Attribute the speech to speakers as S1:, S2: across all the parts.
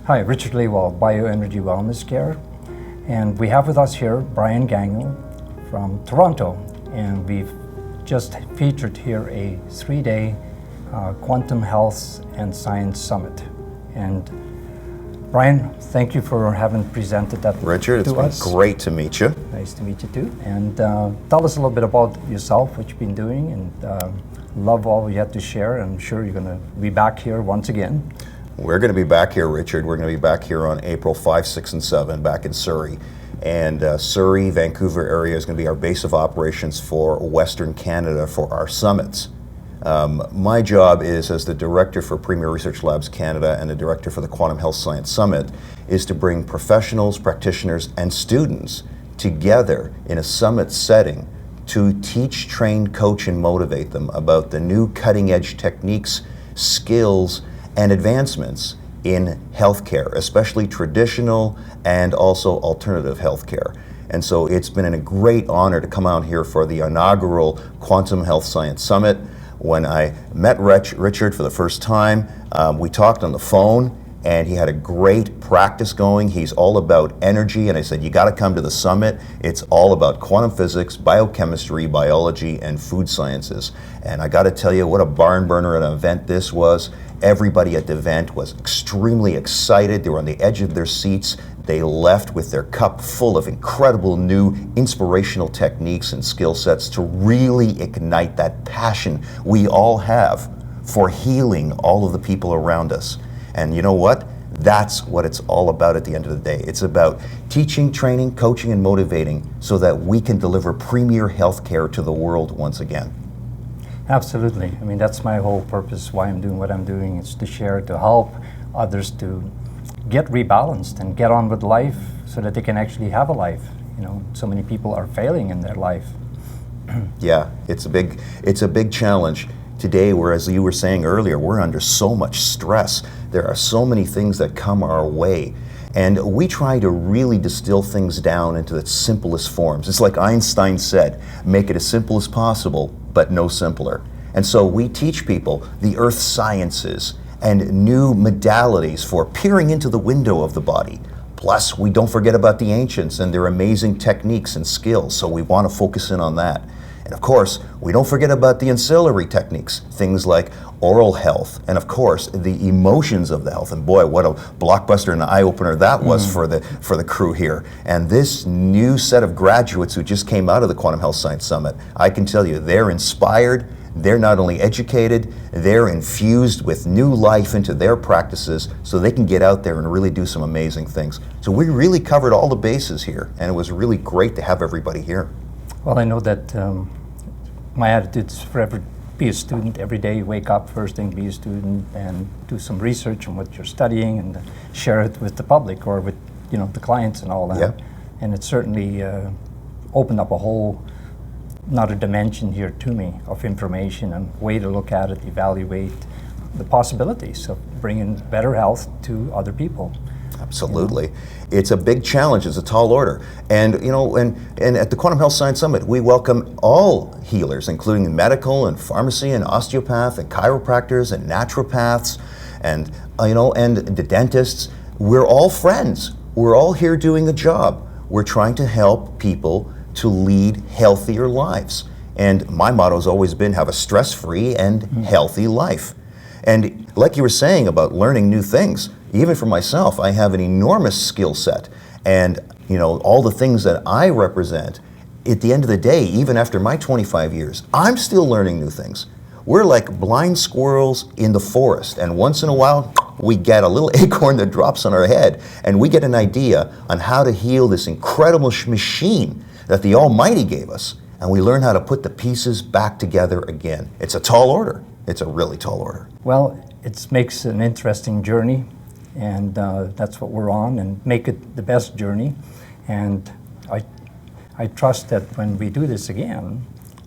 S1: Hi, Richard Lehwald, Bioenergy Wellness Care. And we have with us here Brian Gangel from Toronto. And we've just featured here a 3-day Quantum Health and Science Summit. And Brian, thank you for having presented that
S2: Richard,
S1: to us.
S2: It's been great to meet you.
S1: Nice to meet you too. And tell us a little bit about yourself, what you've been doing, and love all you had to share. I'm sure you're going to be back here once again.
S2: We're going to be back here, Richard. We're going to be back here on April 5, 6, and 7 back in Surrey. And Surrey, Vancouver area is going to be our base of operations for Western Canada for our summits. My job is, as the Director for Premier Research Labs Canada and the Director for the Quantum Health Science Summit, is to bring professionals, practitioners, and students together in a summit setting to teach, train, coach, and motivate them about the new cutting-edge techniques, skills, and advancements in healthcare, especially traditional and also alternative healthcare. And so it's been a great honor to come out here for the inaugural Quantum Health Science Summit. When I met Richard for the first time, we talked on the phone, and he had a great practice going. He's all about energy, and I said, you got to come to the summit. It's all about quantum physics, biochemistry, biology, and food sciences. And I got to tell you, what a barn burner an event this was. Everybody at the event was extremely excited. They were on the edge of their seats. They left with their cup full of incredible new inspirational techniques and skill sets to really ignite that passion we all have for healing all of the people around us. And you know what? That's what it's all about at the end of the day. It's about teaching, training, coaching, and motivating so that we can deliver premier healthcare to the world once again.
S1: Absolutely. I mean, that's my whole purpose, why I'm doing what I'm doing, is to share, to help others to get rebalanced and get on with life so that they can actually have a life. You know, so many people are failing in their life.
S2: Yeah, it's a big challenge. Today, as you were saying earlier, we're under so much stress. There are so many things that come our way. And we try to really distill things down into its simplest forms. It's like Einstein said, make it as simple as possible, but no simpler. And so we teach people the earth sciences and new modalities for peering into the window of the body. Plus, we don't forget about the ancients and their amazing techniques and skills, so we want to focus in on that. And of course, we don't forget about the ancillary techniques, things like oral health, and of course, the emotions of the health. And boy, what a blockbuster and eye-opener that was for the crew here. And this new set of graduates who just came out of the Quantum Health Science Summit, I can tell you, they're inspired. They're not only educated, they're infused with new life into their practices so they can get out there and really do some amazing things. So we really covered all the bases here, and it was really great to have everybody here.
S1: Well, I know that my attitude is forever be a student every day. Wake up first thing, be a student, and do some research on what you're studying, and share it with the public or with the clients and all that.
S2: Yeah.
S1: And it certainly opened up a whole another dimension here to me of information and way to look at it, evaluate the possibilities of bringing better health to other people.
S2: Absolutely. It's a big challenge. It's a tall order. And and at the Quantum Health Science Summit, we welcome all healers, including medical and pharmacy and osteopath and chiropractors and naturopaths and the dentists. We're all friends. We're all here doing a job. We're trying to help people to lead healthier lives. And my motto has always been have a stress-free and healthy life. And like you were saying about learning new things, even for myself, I have an enormous skill set. And all the things that I represent, at the end of the day, even after my 25 years, I'm still learning new things. We're like blind squirrels in the forest, and once in a while, we get a little acorn that drops on our head, and we get an idea on how to heal this incredible machine that the Almighty gave us, and we learn how to put the pieces back together again. It's a tall order. It's a really tall order.
S1: Well, it makes an interesting journey, and that's what we're on, and make it the best journey. And I trust that when we do this again,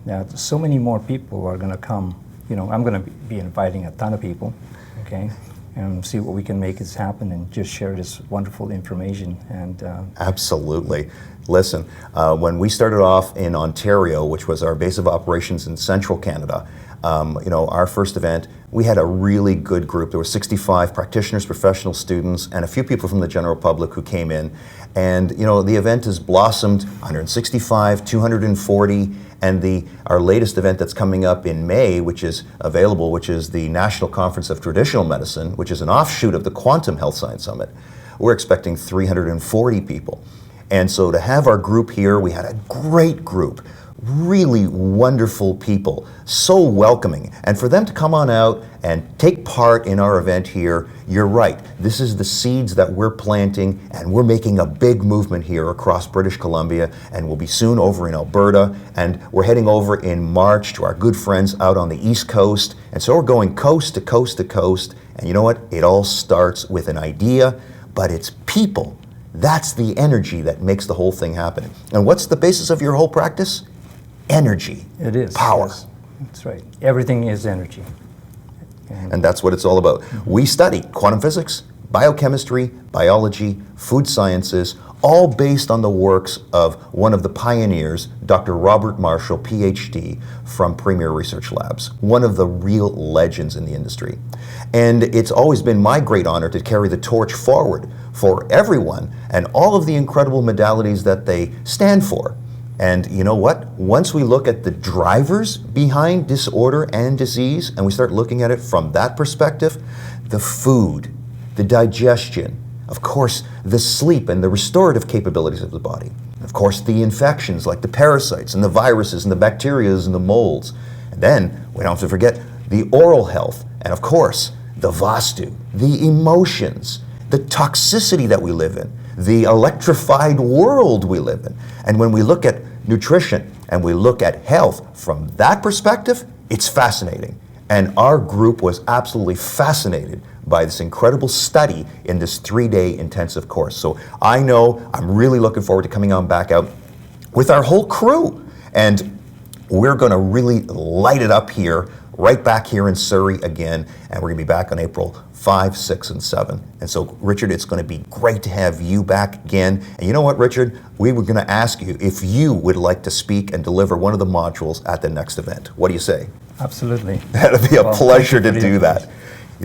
S1: that so many more people are going to come. I'm going to be inviting a ton of people, okay, and see what we can make this happen and just share this wonderful information. And
S2: Absolutely. Listen, when we started off in Ontario, which was our base of operations in central Canada, Our first event, we had a really good group. There were 65 practitioners, professional students, and a few people from the general public who came in. And the event has blossomed, 165, 240, and our latest event that's coming up in May, which is available, which is the National Conference of Traditional Medicine, which is an offshoot of the Quantum Health Science Summit. We're expecting 340 people. And so to have our group here, we had a great group, really wonderful people, so welcoming. And for them to come on out and take part in our event here, you're right. This is the seeds that we're planting, and we're making a big movement here across British Columbia, and we'll be soon over in Alberta, and we're heading over in March to our good friends out on the East Coast. And so we're going coast to coast to coast. And you know what? It all starts with an idea, but it's people. That's the energy that makes the whole thing happen. And what's the basis of your whole practice? Energy.
S1: It is.
S2: Power.
S1: Yes. That's right. Everything is energy.
S2: And that's what it's all about. We study quantum physics, biochemistry, biology, food sciences, all based on the works of one of the pioneers, Dr. Robert Marshall, PhD, from Premier Research Labs, one of the real legends in the industry. And it's always been my great honor to carry the torch forward for everyone and all of the incredible modalities that they stand for. And you know what? Once we look at the drivers behind disorder and disease, and we start looking at it from that perspective, the food, the digestion, of course, the sleep and the restorative capabilities of the body, of course, the infections like the parasites and the viruses and the bacteria and the molds. And then we don't have to forget the oral health, and of course, the vastu, the emotions, the toxicity that we live in, the electrified world we live in. And when we look at nutrition and we look at health from that perspective, it's fascinating. And our group was absolutely fascinated by this incredible study in this 3-day intensive course. So I know I'm really looking forward to coming on back out with our whole crew. And we're going to really light it up here, right back here in Surrey again. And we're going to be back on April 5, 6, and 7. And so, Richard, it's going to be great to have you back again. And you know what, Richard? We were going to ask you if you would like to speak and deliver one of the modules at the next event. What do you say?
S1: Absolutely.
S2: That'd be a pleasure to do that.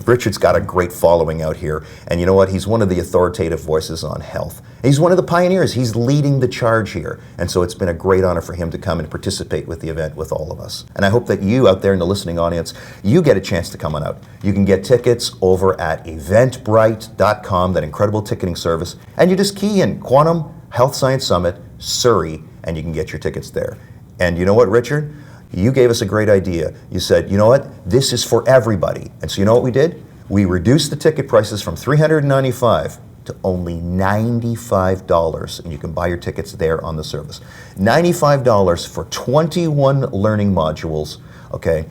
S2: Richard's got a great following out here. And you know what? He's one of the authoritative voices on health. He's one of the pioneers. He's leading the charge here. And so it's been a great honor for him to come and participate with the event with all of us. And I hope that you out there in the listening audience, you get a chance to come on out. You can get tickets over at eventbrite.com, that incredible ticketing service. And you just key in Quantum Health Science Summit, Surrey, and you can get your tickets there. And you know what, Richard? You gave us a great idea. You said, you know what, this is for everybody. And so you know what we did? We reduced the ticket prices from $395 to only $95, and you can buy your tickets there on the service. $95 for 21 learning modules, okay,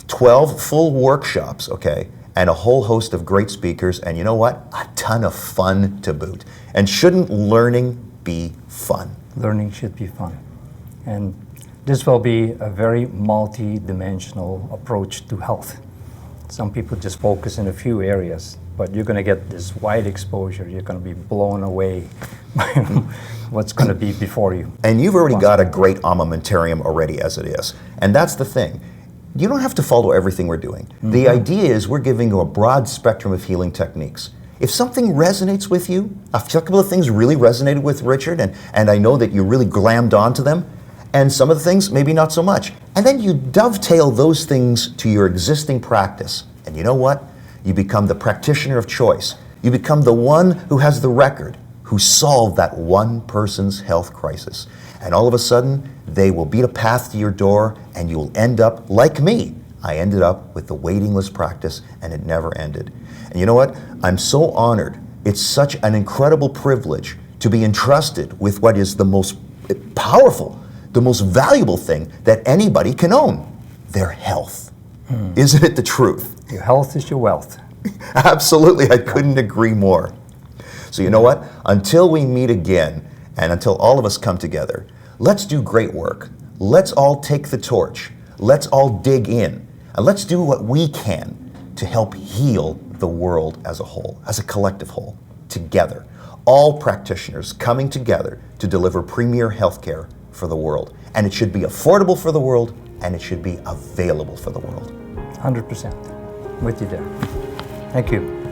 S2: 12 full workshops, okay, and a whole host of great speakers, and you know what? A ton of fun to boot. And shouldn't learning be fun?
S1: Learning should be fun. And this will be a very multi-dimensional approach to health. Some people just focus in a few areas, but you're going to get this wide exposure. You're going to be blown away by what's going to be before you.
S2: And you've already got a great armamentarium already as it is. And that's the thing. You don't have to follow everything we're doing. Mm-hmm. The idea is we're giving you a broad spectrum of healing techniques. If something resonates with you, a couple of things really resonated with Richard, and I know that you really glammed onto them, and some of the things, maybe not so much. And then you dovetail those things to your existing practice. And you know what? You become the practitioner of choice. You become the one who has the record, who solved that one person's health crisis. And all of a sudden, they will beat a path to your door, and you will end up like me. I ended up with the waiting list practice, and it never ended. And you know what? I'm so honored. It's such an incredible privilege to be entrusted with what is the most powerful, the most valuable thing that anybody can own, their health. Isn't it the truth?
S1: Your health is your wealth.
S2: Absolutely, I couldn't agree more. So you know what? Until we meet again, and until all of us come together, let's do great work. Let's all take the torch. Let's all dig in. And let's do what we can to help heal the world as a whole, as a collective whole, together. All practitioners coming together to deliver premier healthcare for the world. And it should be affordable for the world, and it should be available for the world.
S1: 100%. With you there. Thank you.